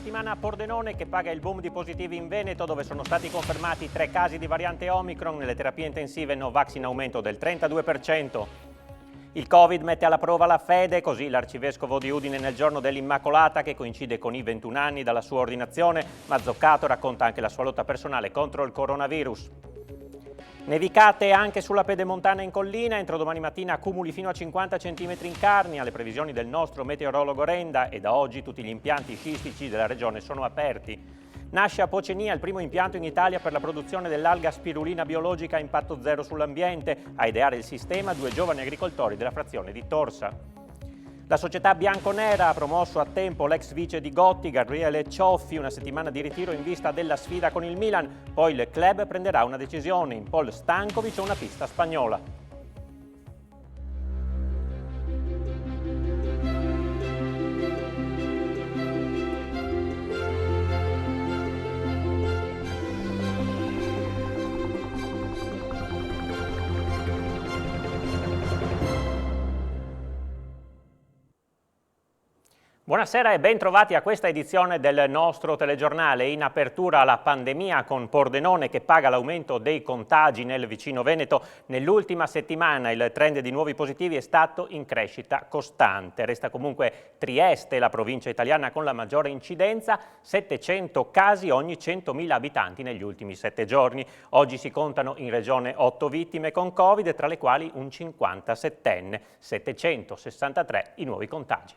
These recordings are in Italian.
settimana a Pordenone che paga il boom di positivi in Veneto, dove sono stati confermati 3 casi di variante Omicron. Nelle terapie intensive Novax in aumento del 32%. Il Covid mette alla prova la fede, così l'arcivescovo di Udine nel giorno dell'Immacolata, che coincide con i 21 anni dalla sua ordinazione. Mazzoccato racconta anche la sua lotta personale contro il coronavirus. Nevicate anche sulla pedemontana in collina, entro domani mattina accumuli fino a 50 cm in Carnia, le previsioni del nostro meteorologo Renda, e da oggi tutti gli impianti sciistici della regione sono aperti. Nasce a Pocenia il primo impianto in Italia per la produzione dell'alga spirulina biologica a impatto zero sull'ambiente. A ideare il sistema 2 giovani agricoltori della frazione di Torsa. La società bianconera ha promosso a tempo l'ex vice di Gotti, Gabriele Cioffi, una settimana di ritiro in vista della sfida con il Milan. Poi il club prenderà una decisione. In Paul Stankovic una pista spagnola. Buonasera e ben trovati a questa edizione del nostro telegiornale. In apertura la pandemia con Pordenone che paga l'aumento dei contagi nel vicino Veneto. Nell'ultima settimana il trend di nuovi positivi è stato in crescita costante. Resta comunque Trieste, la provincia italiana con la maggiore incidenza, 700 casi ogni 100.000 abitanti negli ultimi 7 giorni. Oggi si contano in regione 8 vittime con Covid, tra le quali un 57enne, 763 i nuovi contagi.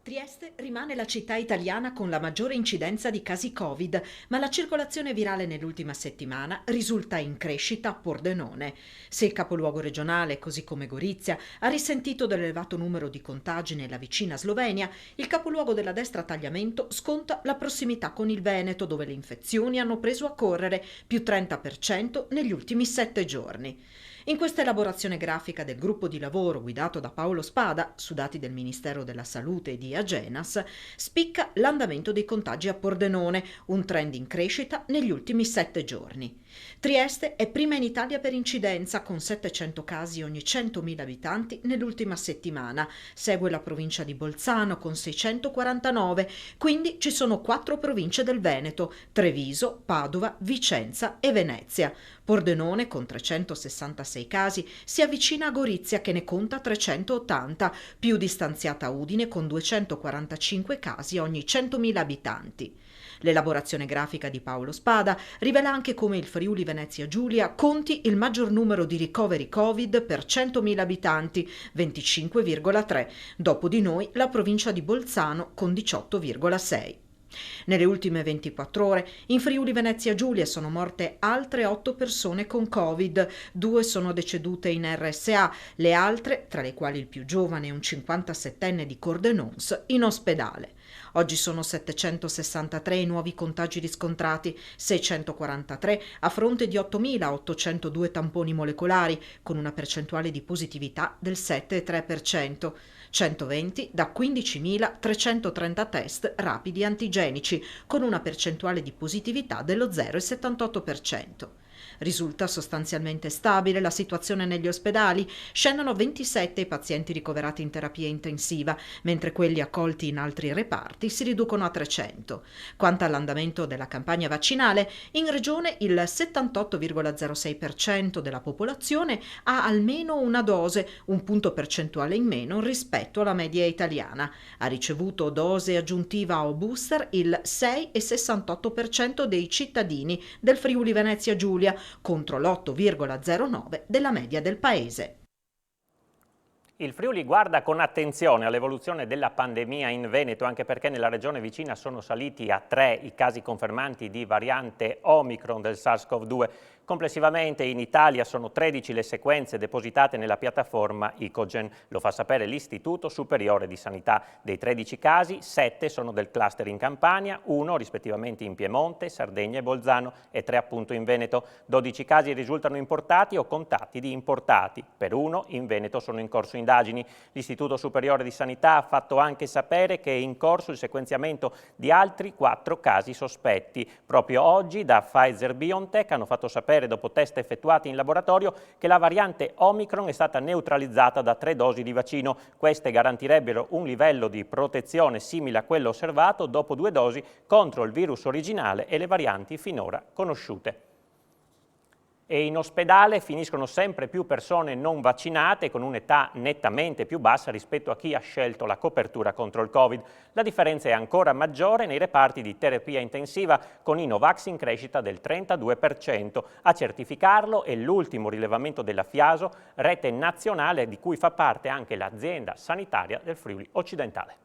Trieste rimane la città italiana con la maggiore incidenza di casi Covid, ma la circolazione virale nell'ultima settimana risulta in crescita a Pordenone. Se il capoluogo regionale, così come Gorizia, ha risentito dell'elevato numero di contagi nella vicina Slovenia, il capoluogo della destra a tagliamento sconta la prossimità con il Veneto, dove le infezioni hanno preso a correre, più 30% negli ultimi 7 giorni. In questa elaborazione grafica del gruppo di lavoro guidato da Paolo Spada, su dati del Ministero della Salute e di Agenas, spicca l'andamento dei contagi a Pordenone, un trend in crescita negli ultimi 7 giorni. Trieste è prima in Italia per incidenza, con 700 casi ogni 100.000 abitanti nell'ultima settimana. Segue la provincia di Bolzano con 649, quindi ci sono 4 province del Veneto: Treviso, Padova, Vicenza e Venezia. Pordenone, con 366 casi, si avvicina a Gorizia, che ne conta 380, più distanziata Udine con 245 casi ogni 100.000 abitanti. L'elaborazione grafica di Paolo Spada rivela anche come il Friuli Venezia Giulia conti il maggior numero di ricoveri Covid per 100.000 abitanti, 25,3. Dopo di noi la provincia di Bolzano con 18,6. Nelle ultime 24 ore in Friuli Venezia Giulia sono morte altre 8 persone con Covid, 2 sono decedute in RSA, le altre, tra le quali il più giovane, un 57enne di Cordenons, in ospedale. Oggi sono 763 i nuovi contagi riscontrati, 643 a fronte di 8.802 tamponi molecolari, con una percentuale di positività del 7,3%. 120 da 15.330 test rapidi antigenici, con una percentuale di positività dello 0,78%. Risulta sostanzialmente stabile la situazione negli ospedali, scendono 27 i pazienti ricoverati in terapia intensiva, mentre quelli accolti in altri reparti si riducono a 300. Quanto all'andamento della campagna vaccinale, in regione il 78,06% della popolazione ha almeno una dose, un punto percentuale in meno rispetto alla media italiana. Ha ricevuto dose aggiuntiva o booster il 6,68% dei cittadini del Friuli Venezia Giulia, contro l'8,09% della media del paese. Il Friuli guarda con attenzione all'evoluzione della pandemia in Veneto, anche perché nella regione vicina sono saliti a 3 i casi confermanti di variante Omicron del SARS-CoV-2. Complessivamente in Italia sono 13 le sequenze depositate nella piattaforma Icogen. Lo fa sapere l'Istituto Superiore di Sanità. Dei 13 casi, 7 sono del cluster in Campania, 1 rispettivamente in Piemonte, Sardegna e Bolzano e 3 appunto in Veneto. 12 casi risultano importati o contatti di importati. Per 1 in Veneto sono in corso indagini. L'Istituto Superiore di Sanità ha fatto anche sapere che è in corso il sequenziamento di altri 4 casi sospetti. Proprio oggi da Pfizer-BioNTech hanno fatto sapere, dopo test effettuati in laboratorio, che la variante Omicron è stata neutralizzata da 3 dosi di vaccino. Queste garantirebbero un livello di protezione simile a quello osservato dopo 2 dosi contro il virus originale e le varianti finora conosciute. E in ospedale finiscono sempre più persone non vaccinate con un'età nettamente più bassa rispetto a chi ha scelto la copertura contro il Covid. La differenza è ancora maggiore nei reparti di terapia intensiva, con i Novax in crescita del 32%. A certificarlo è l'ultimo rilevamento della FIASO, rete nazionale di cui fa parte anche l'azienda sanitaria del Friuli Occidentale.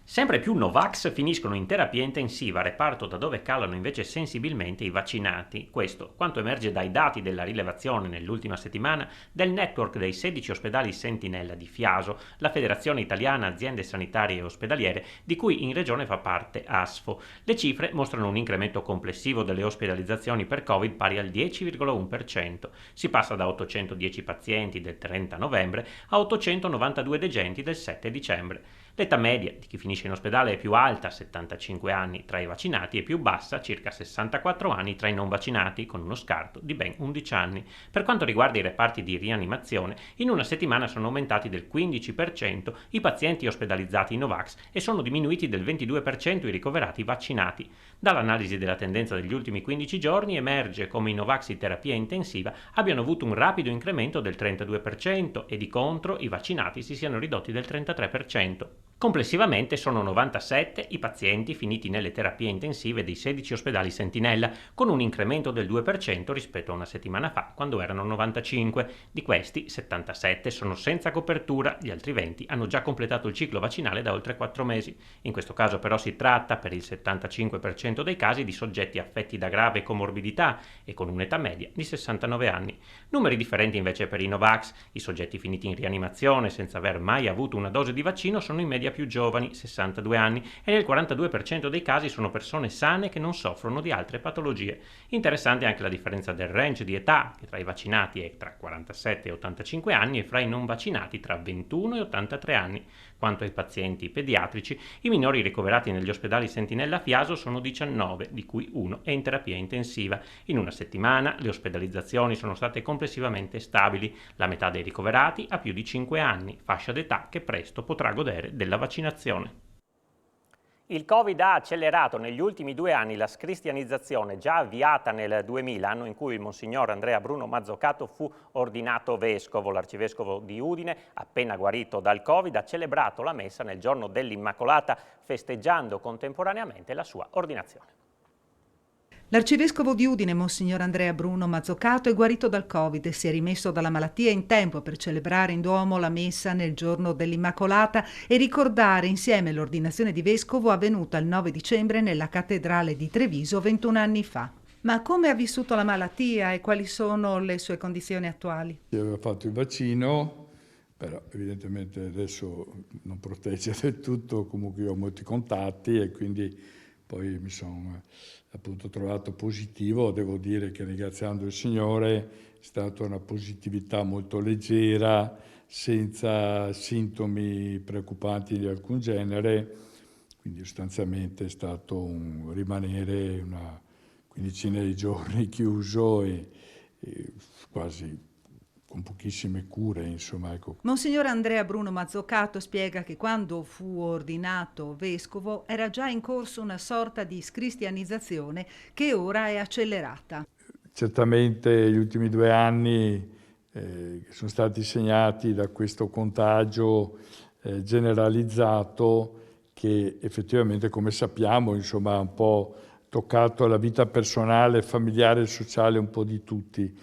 Sempre più Novax finiscono in terapia intensiva, reparto da dove calano invece sensibilmente i vaccinati. Questo quanto emerge dai dati della rilevazione nell'ultima settimana del network dei 16 ospedali Sentinella di FIASO, la Federazione Italiana Aziende Sanitarie e Ospedaliere, di cui in regione fa parte ASFO. Le cifre mostrano un incremento complessivo delle ospedalizzazioni per Covid pari al 10,1%. Si passa da 810 pazienti del 30 novembre a 892 degenti del 7 dicembre. L'età media di chi finisce in ospedale è più alta, 75 anni tra i vaccinati, e più bassa, circa 64 anni tra i non vaccinati, con uno scarto di ben 11 anni. Per quanto riguarda i reparti di rianimazione, in una settimana sono aumentati del 15% i pazienti ospedalizzati in Novax e sono diminuiti del 22% i ricoverati vaccinati. Dall'analisi della tendenza degli ultimi 15 giorni emerge come i Novax in terapia intensiva abbiano avuto un rapido incremento del 32% e di contro i vaccinati si siano ridotti del 33%. Complessivamente sono 97 i pazienti finiti nelle terapie intensive dei 16 ospedali Sentinella, con un incremento del 2% rispetto a una settimana fa, quando erano 95. Di questi, 77 sono senza copertura, gli altri 20 hanno già completato il ciclo vaccinale da oltre 4 mesi. In questo caso però si tratta, per il 75% dei casi, di soggetti affetti da grave comorbidità e con un'età media di 69 anni. Numeri differenti invece per i Novax. I soggetti finiti in rianimazione senza aver mai avuto una dose di vaccino sono in media più giovani, 62 anni, e nel 42% dei casi sono persone sane che non soffrono di altre patologie. Interessante anche la differenza del range di età, che tra i vaccinati è tra 47 e 85 anni e fra i non vaccinati tra 21 e 83 anni. Quanto ai pazienti pediatrici, i minori ricoverati negli ospedali Sentinella FIASO sono 19, di cui 1 è in terapia intensiva. In una settimana le ospedalizzazioni sono state complessivamente stabili, la metà dei ricoverati ha più di 5 anni, fascia d'età che presto potrà godere della vaccinazione. Il Covid ha accelerato negli ultimi 2 anni la scristianizzazione già avviata nel 2000, anno in cui il Monsignor Andrea Bruno Mazzocato fu ordinato vescovo. L'arcivescovo di Udine, appena guarito dal Covid, ha celebrato la messa nel giorno dell'Immacolata, festeggiando contemporaneamente la sua ordinazione. L'arcivescovo di Udine, Monsignor Andrea Bruno Mazzocato, è guarito dal Covid e si è rimesso dalla malattia in tempo per celebrare in Duomo la messa nel giorno dell'Immacolata e ricordare insieme l'ordinazione di vescovo avvenuta il 9 dicembre nella cattedrale di Treviso 21 anni fa. Ma come ha vissuto la malattia e quali sono le sue condizioni attuali? Io avevo fatto il vaccino, però evidentemente adesso non protegge del tutto, comunque io ho molti contatti e quindi poi mi sono appunto trovato positivo. Devo dire che, ringraziando il Signore, è stata una positività molto leggera, senza sintomi preoccupanti di alcun genere, quindi sostanzialmente è stato un rimanere una quindicina di giorni chiuso e quasi con pochissime cure, insomma, ecco. Monsignor Andrea Bruno Mazzocato spiega che quando fu ordinato vescovo era già in corso una sorta di scristianizzazione che ora è accelerata. Certamente gli ultimi 2 anni sono stati segnati da questo contagio generalizzato che effettivamente, come sappiamo, insomma, ha un po' toccato la vita personale, familiare e sociale un po' di tutti.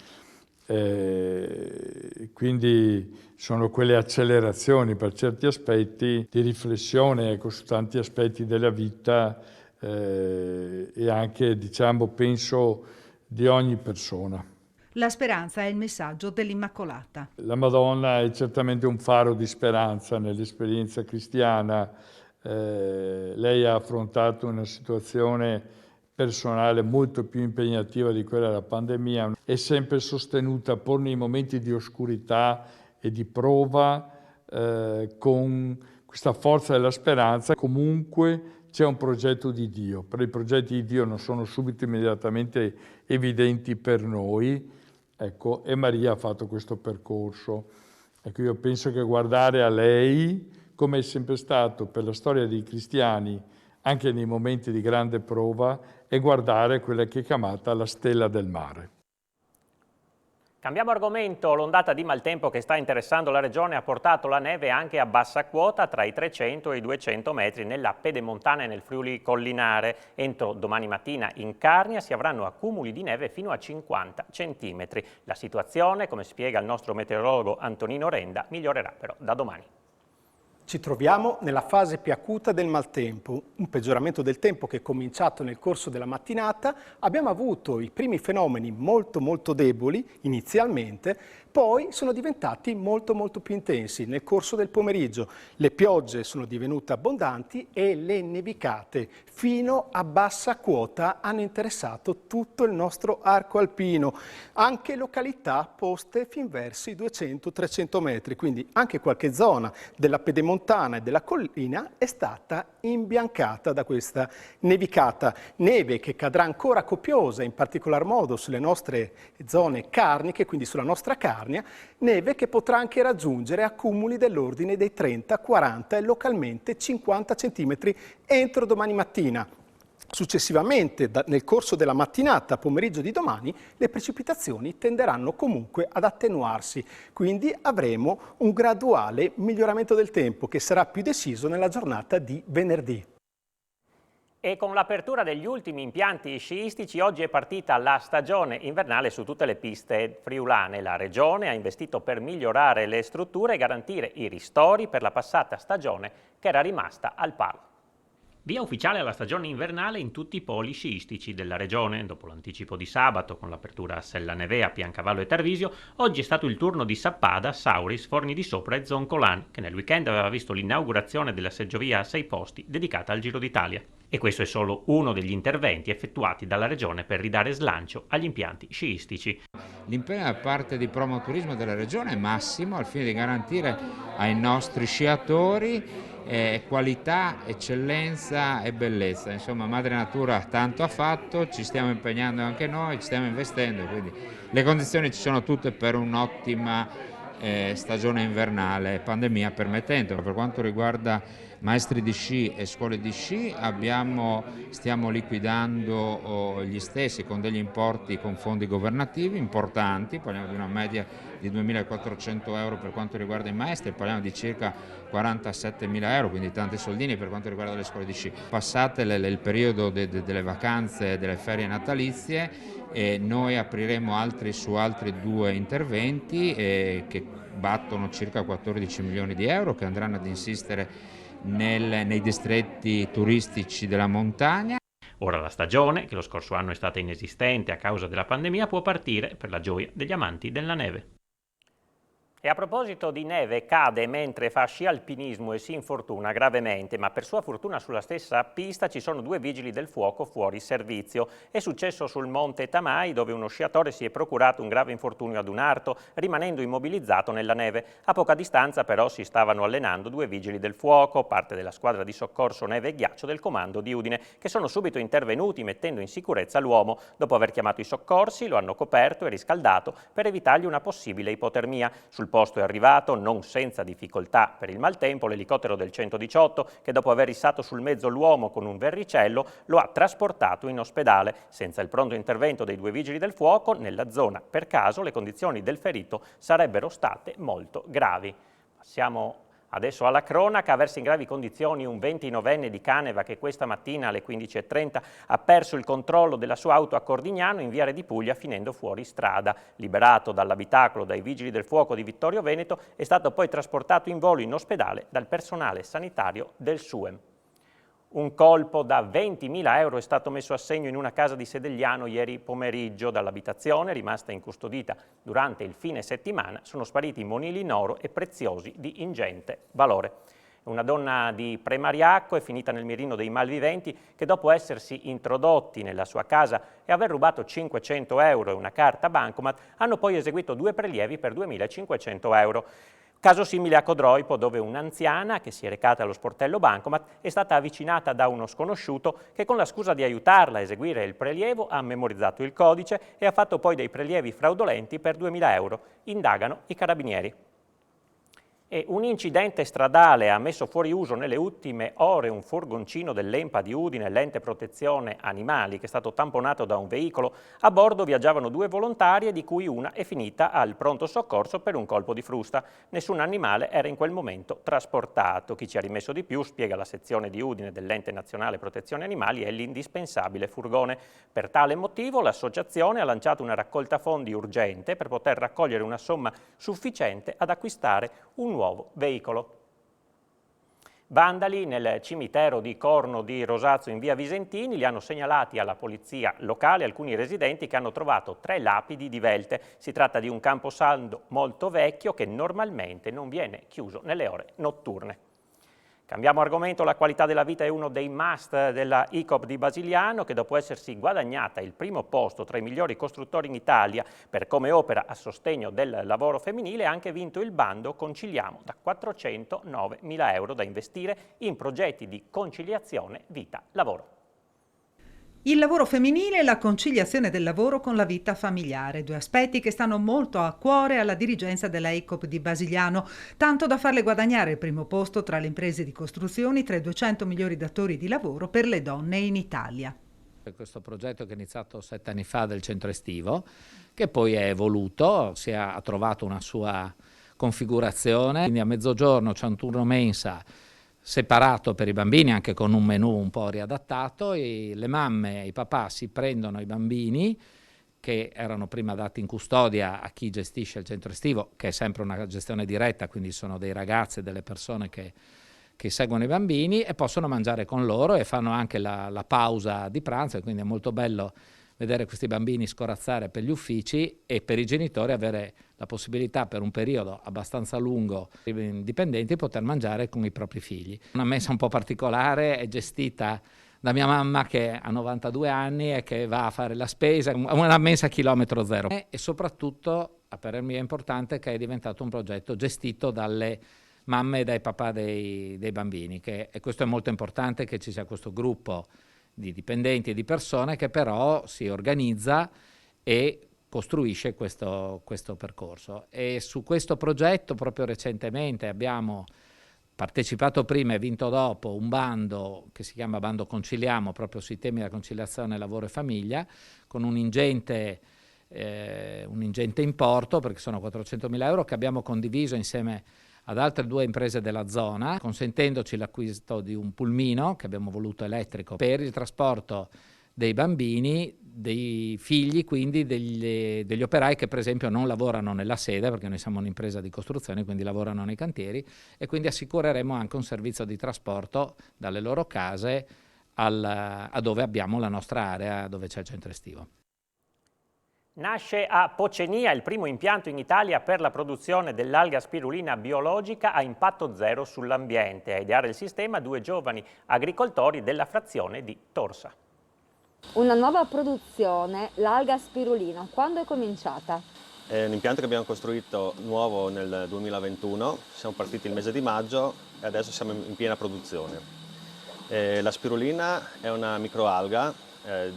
Quindi sono quelle accelerazioni per certi aspetti di riflessione, ecco, su tanti aspetti della vita e anche, diciamo, penso di ogni persona. La speranza è il messaggio dell'Immacolata. La Madonna è certamente un faro di speranza nell'esperienza cristiana. Lei ha affrontato una situazione personale molto più impegnativa di quella della pandemia, è sempre sostenuta pur nei momenti di oscurità e di prova con questa forza della speranza. Comunque c'è un progetto di Dio, però i progetti di Dio non sono subito immediatamente evidenti per noi, ecco, e Maria ha fatto questo percorso. Ecco, io penso che guardare a lei, come è sempre stato per la storia dei cristiani, anche nei momenti di grande prova, è guardare quella che è chiamata la stella del mare. Cambiamo argomento, l'ondata di maltempo che sta interessando la regione ha portato la neve anche a bassa quota tra i 300 e i 200 metri nella pedemontana e nel Friuli collinare. Entro domani mattina in Carnia si avranno accumuli di neve fino a 50 centimetri. La situazione, come spiega il nostro meteorologo Antonino Renda, migliorerà però da domani. Ci troviamo nella fase più acuta del maltempo, un peggioramento del tempo che è cominciato nel corso della mattinata. Abbiamo avuto i primi fenomeni molto deboli inizialmente, poi sono diventati molto più intensi nel corso del pomeriggio. Le piogge sono divenute abbondanti e le nevicate fino a bassa quota hanno interessato tutto il nostro arco alpino, anche località poste fin verso i 200-300 metri, quindi anche qualche zona della pedemontana e della collina è stata imbiancata da questa nevicata. Neve che cadrà ancora copiosa, in particolar modo sulle nostre zone carniche, quindi sulla nostra Carnia, neve che potrà anche raggiungere accumuli dell'ordine dei 30, 40 e localmente 50 centimetri entro domani mattina. Successivamente, nel corso della mattinata, pomeriggio di domani, le precipitazioni tenderanno comunque ad attenuarsi, quindi avremo un graduale miglioramento del tempo che sarà più deciso nella giornata di venerdì. E con l'apertura degli ultimi impianti sciistici oggi è partita la stagione invernale su tutte le piste friulane. La regione ha investito per migliorare le strutture e garantire i ristori per la passata stagione che era rimasta al palo. Via ufficiale alla stagione invernale in tutti i poli sciistici della regione. Dopo l'anticipo di sabato con l'apertura a Sella Nevea, Piancavallo e Tarvisio, oggi è stato il turno di Sappada, Sauris, Forni di Sopra e Zoncolan, che nel weekend aveva visto l'inaugurazione della seggiovia a 6 posti dedicata al Giro d'Italia. E questo è solo uno degli interventi effettuati dalla regione per ridare slancio agli impianti sciistici. L'impegno da parte di Promoturismo della regione è massimo al fine di garantire ai nostri sciatori qualità, eccellenza e bellezza. Insomma, Madre Natura tanto ha fatto, ci stiamo impegnando anche noi, ci stiamo investendo, quindi le condizioni ci sono tutte per un'ottima stagione invernale, pandemia permettendo. Per quanto riguarda maestri di sci e scuole di sci, stiamo liquidando gli stessi con degli importi con fondi governativi importanti, parliamo di una media di 2.400 euro per quanto riguarda i maestri, parliamo di circa 47.000 euro, quindi tanti soldini per quanto riguarda le scuole di sci. Passate il periodo delle vacanze e delle ferie natalizie, e noi apriremo su altri 2 interventi che battono circa 14 milioni di euro che andranno ad insistere nei distretti turistici della montagna. Ora la stagione, che lo scorso anno è stata inesistente a causa della pandemia, può partire per la gioia degli amanti della neve. E a proposito di neve, cade mentre fa sci alpinismo e si infortuna gravemente, ma per sua fortuna sulla stessa pista ci sono 2 vigili del fuoco fuori servizio. È successo sul Monte Tamai, dove uno sciatore si è procurato un grave infortunio ad un arto, rimanendo immobilizzato nella neve. A poca distanza però si stavano allenando 2 vigili del fuoco, parte della squadra di soccorso neve e ghiaccio del comando di Udine, che sono subito intervenuti mettendo in sicurezza l'uomo. Dopo aver chiamato i soccorsi, lo hanno coperto e riscaldato per evitargli una possibile ipotermia. Sul posto è arrivato, non senza difficoltà per il maltempo, l'elicottero del 118 che dopo aver issato sul mezzo l'uomo con un verricello lo ha trasportato in ospedale. Senza il pronto intervento dei 2 vigili del fuoco, nella zona per caso le condizioni del ferito sarebbero state molto gravi. Passiamo adesso alla cronaca. A versi in gravi condizioni un 29enne di Caneva che questa mattina alle 15:30 ha perso il controllo della sua auto a Cordignano in Viale di Puglia finendo fuori strada. Liberato dall'abitacolo dai vigili del fuoco di Vittorio Veneto, è stato poi trasportato in volo in ospedale dal personale sanitario del SUEM. Un colpo da 20.000 euro è stato messo a segno in una casa di Sedegliano ieri pomeriggio. Dall'abitazione, rimasta incustodita durante il fine settimana, sono spariti monili in oro e preziosi di ingente valore. Una donna di Premariacco è finita nel mirino dei malviventi che dopo essersi introdotti nella sua casa e aver rubato 500 euro e una carta bancomat hanno poi eseguito 2 prelievi per 2.500 euro. Caso simile a Codroipo, dove un'anziana che si è recata allo sportello bancomat è stata avvicinata da uno sconosciuto che con la scusa di aiutarla a eseguire il prelievo ha memorizzato il codice e ha fatto poi dei prelievi fraudolenti per 2.000 euro. Indagano i carabinieri. E un incidente stradale ha messo fuori uso nelle ultime ore un furgoncino dell'ENPA di Udine, l'ente protezione animali, che è stato tamponato da un veicolo. A bordo viaggiavano 2 volontarie, di cui una è finita al pronto soccorso per un colpo di frusta. Nessun animale era in quel momento trasportato. Chi ci ha rimesso di più, spiega la sezione di Udine dell'ente nazionale protezione animali, è l'indispensabile furgone. Per tale motivo l'associazione ha lanciato una raccolta fondi urgente per poter raccogliere una somma sufficiente ad acquistare un nuovo veicolo. Vandali nel cimitero di Corno di Rosazzo in via Visentini li hanno segnalati alla polizia locale alcuni residenti che hanno trovato 3 lapidi divelte. Si tratta di un camposanto molto vecchio che normalmente non viene chiuso nelle ore notturne. Cambiamo argomento, la qualità della vita è uno dei must della ICOP di Basigliano, che dopo essersi guadagnata il primo posto tra i migliori costruttori in Italia per come opera a sostegno del lavoro femminile, ha anche vinto il bando Conciliamo da 409.000 euro da investire in progetti di conciliazione vita-lavoro. Il lavoro femminile e la conciliazione del lavoro con la vita familiare, 2 aspetti che stanno molto a cuore alla dirigenza della ICOP di Basigliano, tanto da farle guadagnare il primo posto tra le imprese di costruzioni tra i 200 migliori datori di lavoro per le donne in Italia. Questo progetto che è iniziato 7 anni fa del centro estivo, che poi è evoluto, ha trovato una sua configurazione, quindi a mezzogiorno c'è un turno mensa separato per i bambini, anche con un menù un po' riadattato, e le mamme e i papà si prendono i bambini che erano prima dati in custodia a chi gestisce il centro estivo, che è sempre una gestione diretta, quindi sono dei ragazzi e delle persone che seguono i bambini, e possono mangiare con loro e fanno anche la pausa di pranzo, e quindi è molto bello vedere questi bambini scorazzare per gli uffici e per i genitori avere la possibilità per un periodo abbastanza lungo, indipendenti, poter mangiare con i propri figli. Una mensa un po' particolare, è gestita da mia mamma che ha 92 anni e che va a fare la spesa, una mensa a chilometro zero. E soprattutto, a parer mio è importante, che è diventato un progetto gestito dalle mamme e dai papà dei bambini, e questo è molto importante, che ci sia questo gruppo di dipendenti e di persone che però si organizza e costruisce questo percorso. E su questo progetto proprio recentemente abbiamo partecipato prima e vinto dopo un bando che si chiama Bando Conciliamo, proprio sui temi della conciliazione lavoro e famiglia, con un ingente importo, perché sono 400.000 euro, che abbiamo condiviso insieme ad altre 2 imprese della zona, consentendoci l'acquisto di un pulmino che abbiamo voluto elettrico per il trasporto dei bambini, dei figli, quindi degli operai che per esempio non lavorano nella sede, perché noi siamo un'impresa di costruzione, quindi lavorano nei cantieri, e quindi assicureremo anche un servizio di trasporto dalle loro case a dove abbiamo la nostra area, dove c'è il centro estivo. Nasce a Pocenia il primo impianto in Italia per la produzione dell'alga spirulina biologica a impatto zero sull'ambiente. A ideare il sistema 2 giovani agricoltori della frazione di Torsa. Una nuova produzione, l'alga spirulina, quando è cominciata? È un impianto che abbiamo costruito nuovo nel 2021, siamo partiti il mese di maggio e adesso siamo in piena produzione. La spirulina è una microalga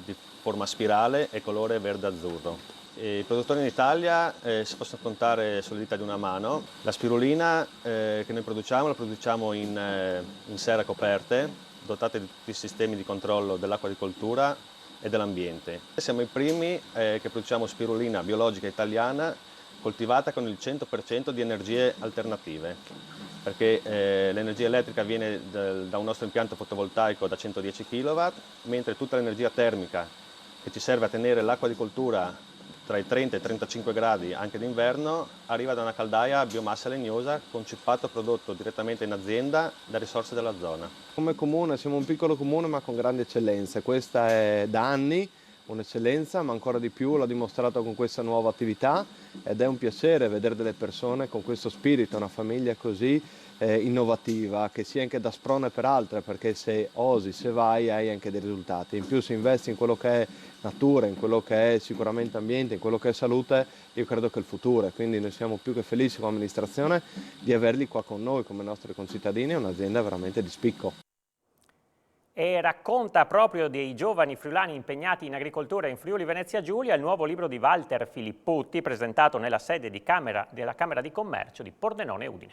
di forma spirale e colore verde-azzurro. I produttori in Italia si possono contare sulle dita di una mano. La spirulina che noi produciamo la produciamo in serre coperte, dotate di tutti i sistemi di controllo dell'acqua di coltura e dell'ambiente. Siamo i primi che produciamo spirulina biologica italiana coltivata con il 100% di energie alternative, perché l'energia elettrica viene da un nostro impianto fotovoltaico da 110 kW, mentre tutta l'energia termica che ci serve a tenere l'acqua di coltura tra i 30 e i 35 gradi anche d'inverno arriva da una caldaia a biomassa legnosa con cippato prodotto direttamente in azienda da risorse della zona. Come comune siamo un piccolo comune ma con grandi eccellenze, questa è da anni un'eccellenza, ma ancora di più l'ho dimostrato con questa nuova attività ed è un piacere vedere delle persone con questo spirito, una famiglia così innovativa, che sia anche da sprone per altre, perché se osi, se vai, hai anche dei risultati. In più se investi in quello che è natura, in quello che è sicuramente ambiente, in quello che è salute, io credo che è il futuro, quindi noi siamo più che felici come amministrazione di averli qua con noi come nostri concittadini, è un'azienda veramente di spicco. E racconta proprio dei giovani friulani impegnati in agricoltura in Friuli Venezia Giulia il nuovo libro di Walter Filipputti, presentato nella sede della Camera di Commercio di Pordenone e Udine.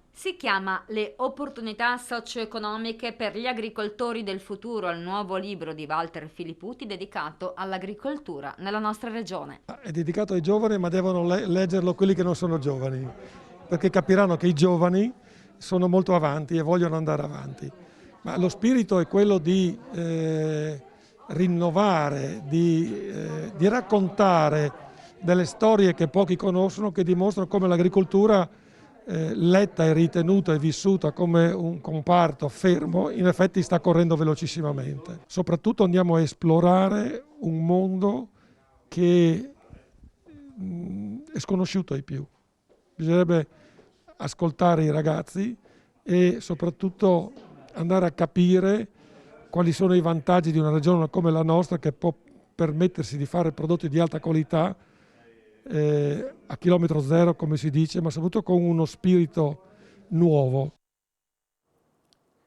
Si chiama Le opportunità socio-economiche per gli agricoltori del futuro, il nuovo libro di Walter Filipputti dedicato all'agricoltura nella nostra regione. È dedicato ai giovani, ma devono leggerlo quelli che non sono giovani, perché capiranno che i giovani sono molto avanti e vogliono andare avanti. Ma lo spirito è quello di rinnovare, di raccontare delle storie che pochi conoscono, che dimostrano come l'agricoltura letta e ritenuta e vissuta come un comparto fermo, in effetti sta correndo velocissimamente. Soprattutto andiamo a esplorare un mondo che è sconosciuto ai più. Bisognerebbe ascoltare i ragazzi e soprattutto andare a capire quali sono i vantaggi di una regione come la nostra, che può permettersi di fare prodotti di alta qualità a chilometro zero, come si dice, ma soprattutto con uno spirito nuovo.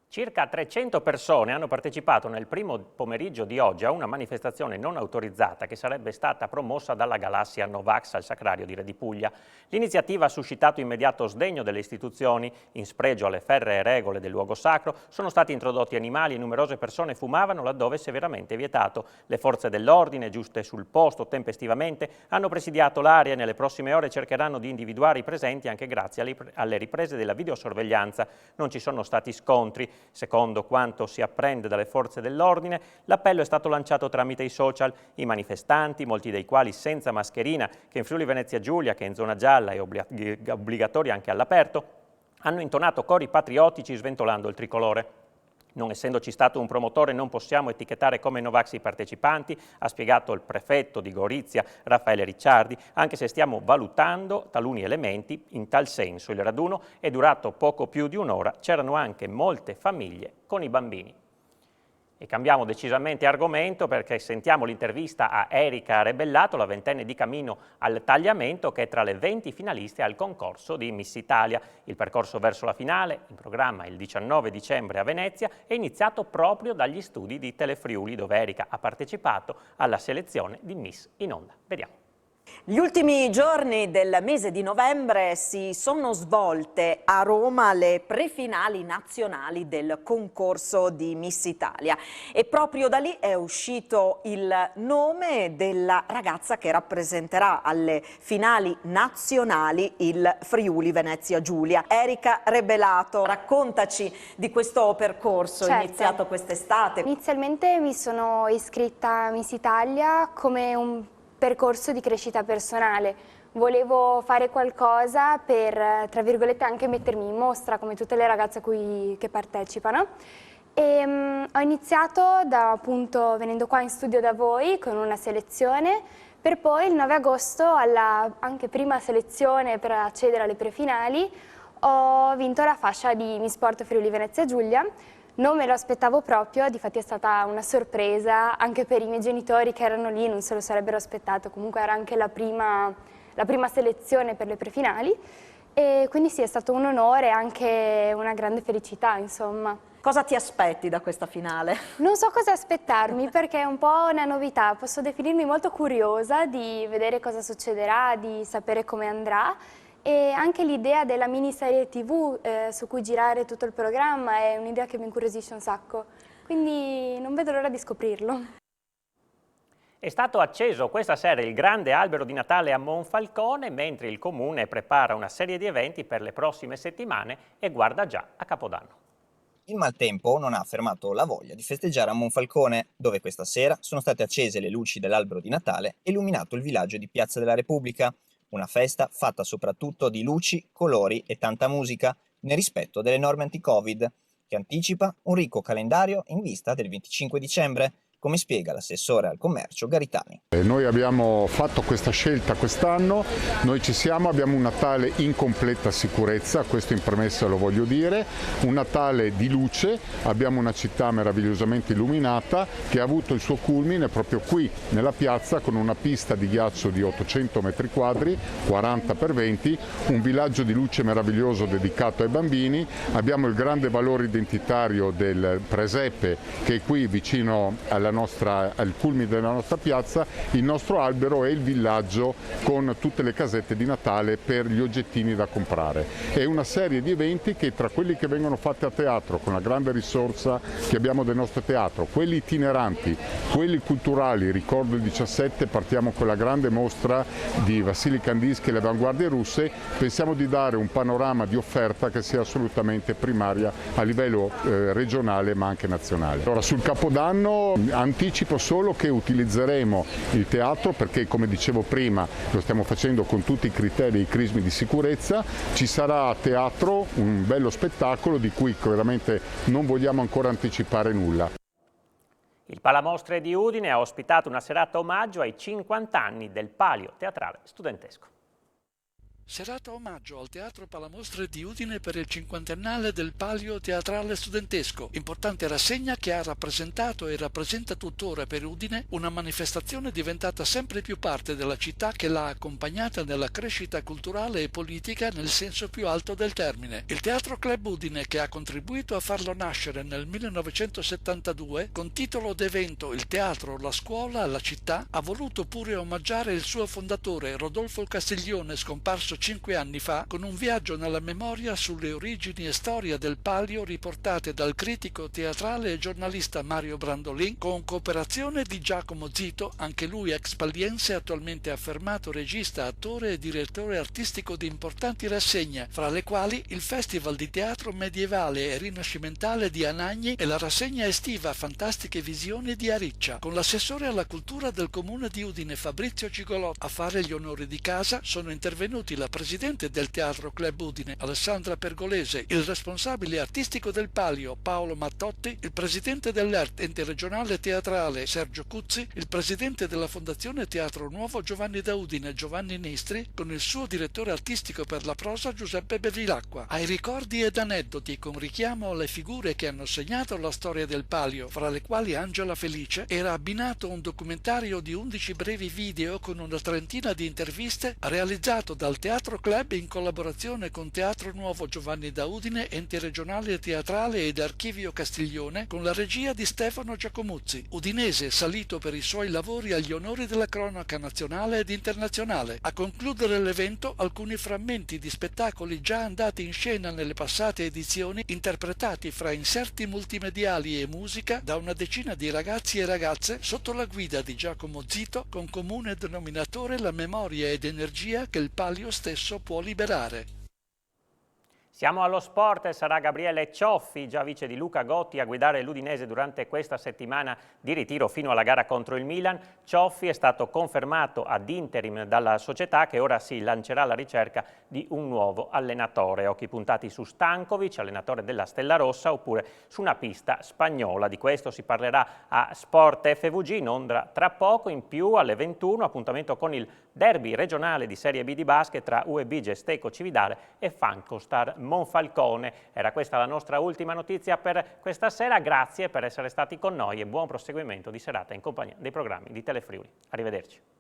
Circa 300 persone hanno partecipato nel primo pomeriggio di oggi a una manifestazione non autorizzata che sarebbe stata promossa dalla galassia Novax al Sacrario di Re di Puglia. L'iniziativa ha suscitato immediato sdegno delle istituzioni. In spregio alle ferree regole del luogo sacro sono stati introdotti animali e numerose persone fumavano laddove severamente vietato. Le forze dell'ordine, giuste sul posto tempestivamente, hanno presidiato l'area e nelle prossime ore cercheranno di individuare i presenti anche grazie alle riprese della videosorveglianza. Non ci sono stati scontri. Secondo quanto si apprende dalle forze dell'ordine, l'appello è stato lanciato tramite i social. I manifestanti, molti dei quali senza mascherina, che in Friuli Venezia Giulia, che in zona gialla è obbligatoria anche all'aperto, hanno intonato cori patriottici sventolando il tricolore. Non essendoci stato un promotore non possiamo etichettare come Novax i partecipanti, ha spiegato il prefetto di Gorizia Raffaele Ricciardi, anche se stiamo valutando taluni elementi in tal senso. Il raduno è durato poco più di un'ora, c'erano anche molte famiglie con i bambini. E cambiamo decisamente argomento perché sentiamo l'intervista a Erika Rebellato, la ventenne di cammino al tagliamento, che è tra le 20 finaliste al concorso di Miss Italia. Il percorso verso la finale, in programma il 19 dicembre a Venezia, è iniziato proprio dagli studi di Telefriuli, dove Erika ha partecipato alla selezione di Miss in Onda. Vediamo. Gli ultimi giorni del mese di novembre si sono svolte a Roma le prefinali nazionali del concorso di Miss Italia e proprio da lì è uscito il nome della ragazza che rappresenterà alle finali nazionali il Friuli Venezia Giulia. Erika Rebellato, raccontaci di questo percorso iniziato quest'estate. Inizialmente mi sono iscritta a Miss Italia come un percorso di crescita personale. Volevo fare qualcosa per, tra virgolette, anche mettermi in mostra come tutte le ragazze che partecipano. E ho iniziato appunto venendo qua in studio da voi con una selezione, per poi il 9 agosto alla anche prima selezione per accedere alle prefinali ho vinto la fascia di Miss Sport Friuli Venezia Giulia. Non me lo aspettavo proprio, difatti è stata una sorpresa anche per i miei genitori che erano lì, non se lo sarebbero aspettato, comunque era anche la prima selezione per le prefinali e quindi sì, è stato un onore e anche una grande felicità, insomma. Cosa ti aspetti da questa finale? Non so cosa aspettarmi perché è un po' una novità, posso definirmi molto curiosa di vedere cosa succederà, di sapere come andrà. E anche l'idea della miniserie TV su cui girare tutto il programma è un'idea che mi incuriosisce un sacco, quindi non vedo l'ora di scoprirlo. È stato acceso questa sera il grande albero di Natale a Monfalcone, mentre il Comune prepara una serie di eventi per le prossime settimane e guarda già a Capodanno. Il maltempo non ha fermato la voglia di festeggiare a Monfalcone, dove questa sera sono state accese le luci dell'albero di Natale e illuminato il villaggio di Piazza della Repubblica. Una festa fatta soprattutto di luci, colori e tanta musica, nel rispetto delle norme anti-Covid, che anticipa un ricco calendario in vista del 25 dicembre. come spiega l'assessore al commercio Garitani. Noi abbiamo fatto questa scelta quest'anno, noi ci siamo, abbiamo un Natale in completa sicurezza, questo in premessa lo voglio dire, un Natale di luce, abbiamo una città meravigliosamente illuminata che ha avuto il suo culmine proprio qui nella piazza con una pista di ghiaccio di 800 metri quadri, 40 per 20, un villaggio di luce meraviglioso dedicato ai bambini, abbiamo il grande valore identitario del presepe che è qui vicino al culmine della nostra piazza, il nostro albero è il villaggio con tutte le casette di Natale per gli oggettini da comprare. È una serie di eventi che tra quelli che vengono fatti a teatro con la grande risorsa che abbiamo del nostro teatro, quelli itineranti, quelli culturali, ricordo il 17 partiamo con la grande mostra di Vassili Kandinsky e le avanguardie russe, pensiamo di dare un panorama di offerta che sia assolutamente primaria a livello regionale ma anche nazionale. Allora, sul Capodanno anticipo solo che utilizzeremo il teatro perché, come dicevo prima, lo stiamo facendo con tutti i criteri e i crismi di sicurezza, ci sarà a teatro un bello spettacolo di cui chiaramente non vogliamo ancora anticipare nulla. Il Palamostre di Udine ha ospitato una serata omaggio ai 50 anni del Palio Teatrale Studentesco. Serata omaggio al Teatro Palamostre di Udine per il cinquantennale del Palio Teatrale Studentesco, importante rassegna che ha rappresentato e rappresenta tuttora per Udine una manifestazione diventata sempre più parte della città che l'ha accompagnata nella crescita culturale e politica nel senso più alto del termine. Il Teatro Club Udine, che ha contribuito a farlo nascere nel 1972 con titolo d'evento Il teatro, la scuola, la città, ha voluto pure omaggiare il suo fondatore Rodolfo Castiglione, scomparso 5 anni fa, con un viaggio nella memoria sulle origini e storia del Palio riportate dal critico teatrale e giornalista Mario Brandolin, con cooperazione di Giacomo Zito, anche lui ex paliense, attualmente affermato regista, attore e direttore artistico di importanti rassegne, fra le quali il Festival di Teatro Medievale e Rinascimentale di Anagni e la rassegna estiva Fantastiche Visioni di Ariccia. Con l'assessore alla cultura del comune di Udine Fabrizio Cigolotto a fare gli onori di casa sono intervenuti la presidente del Teatro Club Udine Alessandra Pergolese, il responsabile artistico del Palio Paolo Mattotti, il presidente dell'ERT Ente Regionale Teatrale Sergio Cuzzi, il presidente della Fondazione Teatro Nuovo Giovanni da Udine Giovanni Nistri, con il suo direttore artistico per la prosa Giuseppe Bevilacqua. Ai ricordi ed aneddoti con richiamo alle figure che hanno segnato la storia del Palio, fra le quali Angela Felice, era abbinato un documentario di 11 brevi video con una trentina di interviste realizzato dal Teatro Club in collaborazione con Teatro Nuovo Giovanni da Udine, Ente Regionale Teatrale ed Archivio Castiglione, con la regia di Stefano Giacomuzzi, udinese salito per i suoi lavori agli onori della cronaca nazionale ed internazionale. A concludere l'evento alcuni frammenti di spettacoli già andati in scena nelle passate edizioni, interpretati fra inserti multimediali e musica da una decina di ragazzi e ragazze sotto la guida di Giacomo Zito, con comune denominatore la memoria ed energia che il Palio stesso può liberare. Siamo allo sport e sarà Gabriele Cioffi, già vice di Luca Gotti, a guidare l'Udinese durante questa settimana di ritiro fino alla gara contro il Milan. Cioffi è stato confermato ad interim dalla società che ora si lancerà alla ricerca di un nuovo allenatore. Occhi puntati su Stankovic, allenatore della Stella Rossa, oppure su una pista spagnola. Di questo si parlerà a Sport FVG in onda tra poco. In più alle 21 appuntamento con il derby regionale di Serie B di basket tra UEB Gesteco Cividale e Fancostar Monfalcone. Era questa la nostra ultima notizia per questa sera. Grazie per essere stati con noi e buon proseguimento di serata in compagnia dei programmi di Telefriuli. Arrivederci.